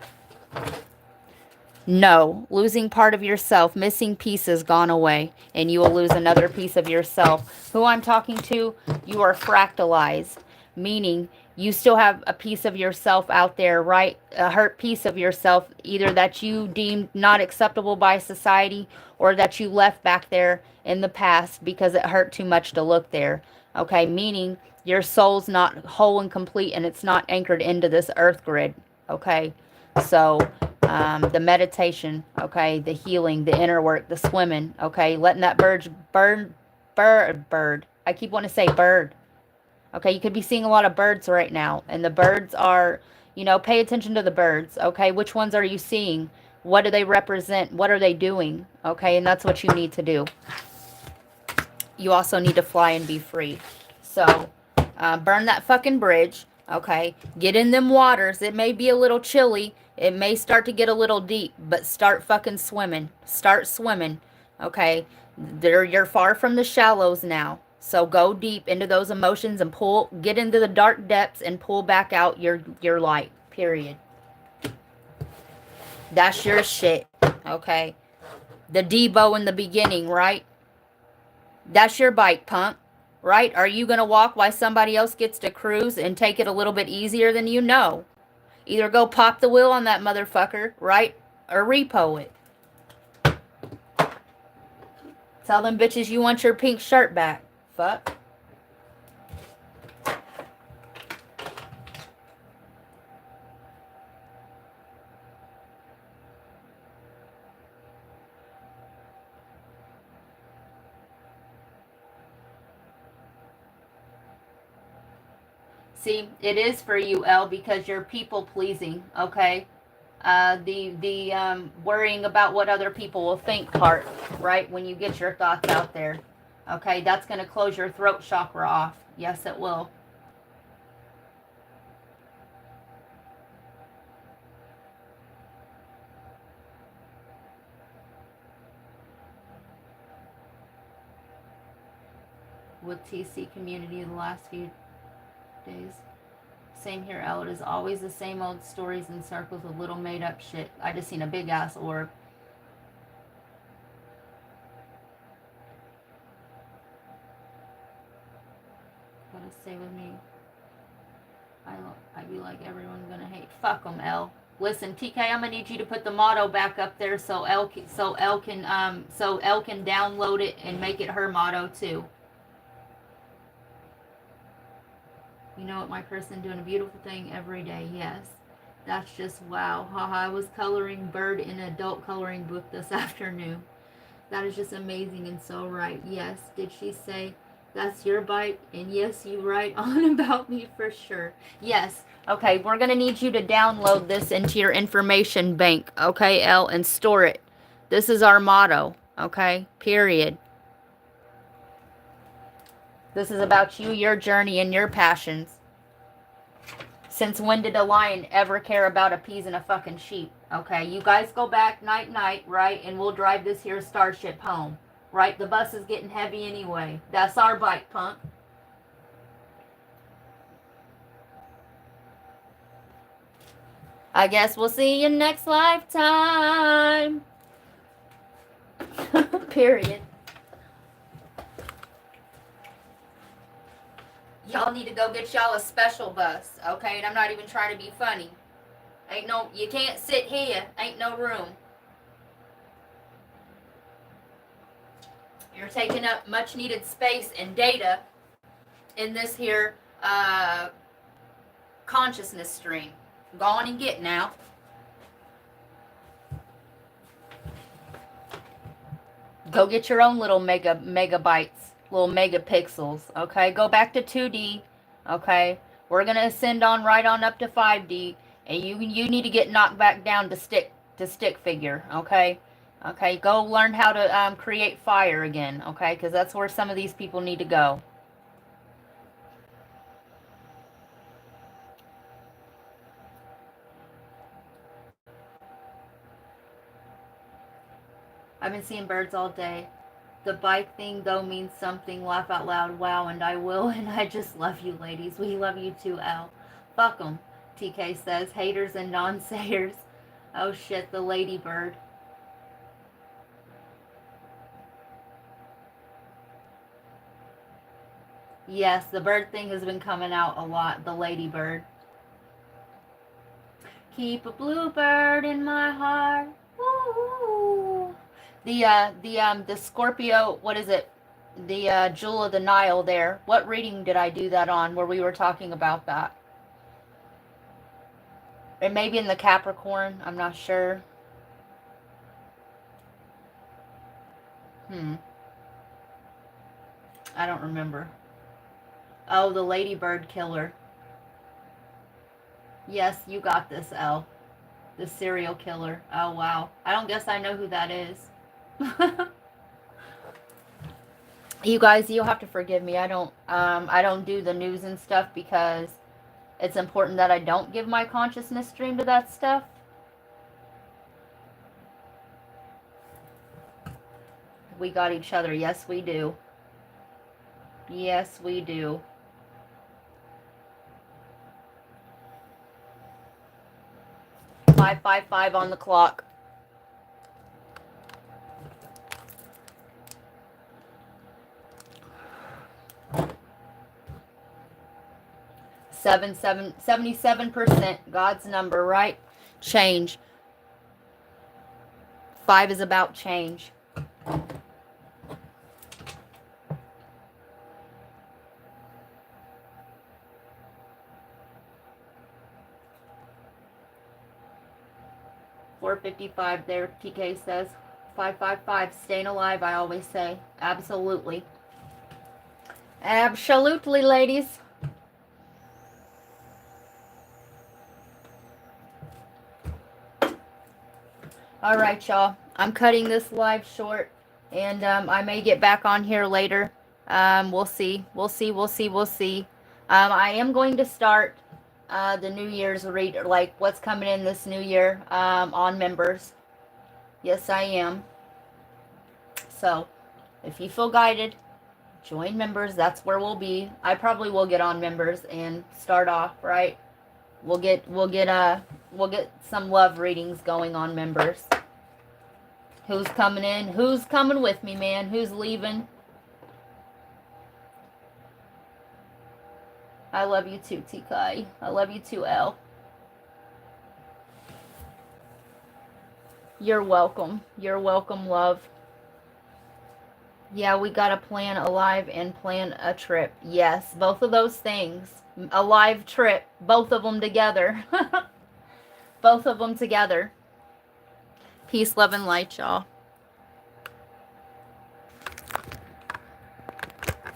No, losing part of yourself, missing pieces gone away, and you will lose another piece of yourself. Who I'm talking to, you are fractalized, meaning you still have a piece of yourself out there, right? A hurt piece of yourself, either that you deemed not acceptable by society or that you left back there in the past because it hurt too much to look there. Okay, meaning your soul's not whole and complete and it's not anchored into this earth grid. Okay, so the meditation, okay, the healing, the inner work, the swimming, okay, letting that bird. I keep wanting to say bird. Okay, you could be seeing a lot of birds right now, and the birds are, pay attention to the birds, okay? Which ones are you seeing? What do they represent? What are they doing? Okay, and that's what you need to do. You also need to fly and be free. So, burn that fucking bridge, okay? Get in them waters. It may be a little chilly. It may start to get a little deep, but start fucking swimming. Start swimming, okay? You're far from the shallows now. So go deep into those emotions and get into the dark depths and pull back out your light, period. That's your shit, okay? The Debo in the beginning, right? That's your bike, punk, right? Are you going to walk while somebody else gets to cruise and take it a little bit easier than you know? Either go pop the wheel on that motherfucker, right? Or repo it. Tell them bitches you want your pink shirt back. Fuck. See, it is for you, Elle, because you're people pleasing, okay? The worrying about what other people will think part, right? When you get your thoughts out there, okay? That's going to close your throat chakra off. Yes, it will. With TC community the last few days. Same here, Elle. It is always the same old stories in circles with little made up shit. I just seen a big ass orb. Gotta stay with me. I be like everyone's gonna hate. Fuck them, Elle. Listen, TK, I'm gonna need you to put the motto back up there so Elle can download it and make it her motto too. You know what, my person doing a beautiful thing every day. Yes. That's just wow. Haha, I was coloring bird in an adult coloring book this afternoon. That is just amazing and so right. Yes. Did she say that's your bite? And yes, you write on about me for sure. Yes. Okay, we're going to need you to download this into your information bank, okay, Elle, and store it. This is our motto, okay? Period. This is about you, your journey, and your passions. Since when did a lion ever care about appeasing a fucking sheep? Okay, you guys go back night, right? And we'll drive this here starship home. Right? The bus is getting heavy anyway. That's our bike, punk. I guess we'll see you next lifetime. Period. Y'all need to go get y'all a special bus, okay? And I'm not even trying to be funny. You can't sit here. Ain't no room. You're taking up much needed space and data in this here consciousness stream. Go on and get now. Go get your own little megabytes. Little megapixels, okay? Go back to 2D, okay? We're going to ascend on right on up to 5D, and you need to get knocked back down to stick figure, okay? Okay, go learn how to create fire again, okay? Because that's where some of these people need to go. I've been seeing birds all day. The bike thing, though, means something. Laugh out loud. Wow, and I will. And I just love you, ladies. We love you too, Elle. Fuck them, TK says. Haters and non-sayers. Oh shit, the ladybird. Yes, the bird thing has been coming out a lot. The ladybird. Keep a bluebird in my heart. Ooh. The Scorpio, what is it? The Jewel of the Nile there. What reading did I do that on where we were talking about that? It may be in the Capricorn. I'm not sure. I don't remember. Oh, the ladybird killer. Yes, you got this, Elle. The serial killer. Oh, wow. I don't guess I know who that is. You guys, you'll have to forgive me. I don't do the news and stuff because it's important that I don't give my consciousness stream to that stuff. We got each other. Yes, we do. Yes, we do. "555" on the clock. 77%. God's number, right? Change. 5 is about change. "455" there, TK says. 555, staying alive, I always say. Absolutely. Absolutely, ladies. All right, y'all. I'm cutting this live short, and I may get back on here later. We'll see. We'll see. We'll see. We'll see. I am going to start the New Year's read, like what's coming in this new year, on members. Yes, I am. So, if you feel guided, join members. That's where we'll be. I probably will get on members and start off, right? We'll get some love readings going on members. Who's coming in? Who's coming with me, man? Who's leaving? I love you too, TK. I love you too, Elle. You're welcome. You're welcome, love. Yeah, we got to plan a live and plan a trip. Yes, both of those things. A live trip. Both of them together. Both of them together. Peace, love, and light, y'all.